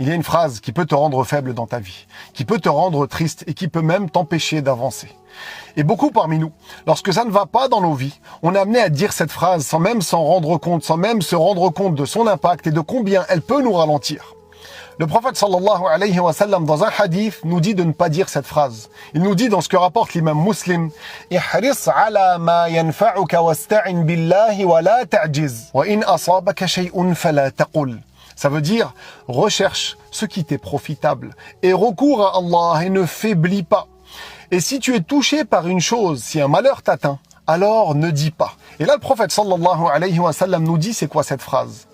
il y a une phrase qui peut te rendre faible dans ta vie, qui peut te rendre triste et qui peut même t'empêcher d'avancer. Et beaucoup parmi nous, lorsque ça ne va pas dans nos vies, on est amené à dire cette phrase sans même s'en rendre compte, sans même se rendre compte de son impact et de combien elle peut nous ralentir. Le prophète sallallahu alayhi wa sallam dans un hadith nous dit de ne pas dire cette phrase. Il nous dit dans ce que rapporte l'imam Muslim, ihris ala ma yanfa'uka wasta'in billahi wa la ta'jiz wa in asabaka shay'un fala taqul. Ça veut dire recherche ce qui t'est profitable et recours à Allah et ne faiblis pas. Et si tu es touché par une chose, si un malheur t'atteint, alors ne dis pas. Et là le prophète sallallahu alayhi wa sallam nous dit c'est quoi cette phrase?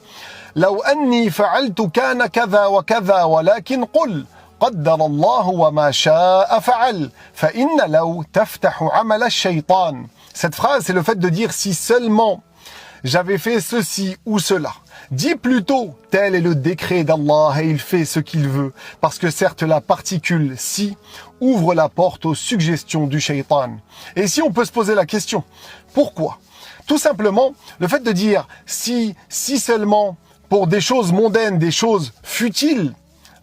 لو أني فعلت كان كذا وكذا ولكن قل قدر الله وما شاء فعل فإن لو تفتح عمل الشيطان. Cette phrase, c'est le fait de dire si seulement j'avais fait ceci ou cela. Dis plutôt tel est le décret d'Allah et il fait ce qu'il veut. Parce que certes la particule si ouvre la porte aux suggestions du shaitan. Et ici on peut se poser la question, pourquoi? Tout simplement le fait de dire si seulement pour des choses mondaines, des choses futiles,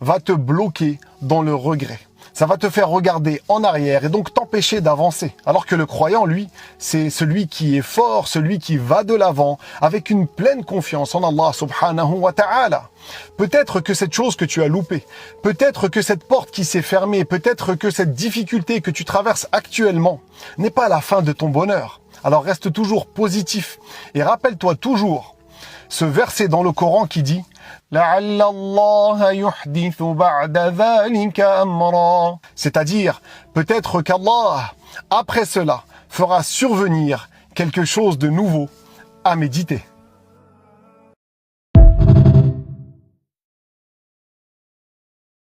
va te bloquer dans le regret. Ça va te faire regarder en arrière et donc t'empêcher d'avancer. Alors que le croyant, lui, c'est celui qui est fort, celui qui va de l'avant avec une pleine confiance en Allah subhanahu wa ta'ala. Peut-être que cette chose que tu as loupée, peut-être que cette porte qui s'est fermée, peut-être que cette difficulté que tu traverses actuellement n'est pas la fin de ton bonheur. Alors reste toujours positif et rappelle-toi toujours ce verset dans le Coran qui dit c'est-à-dire, peut-être qu'Allah, après cela, fera survenir quelque chose de nouveau à méditer.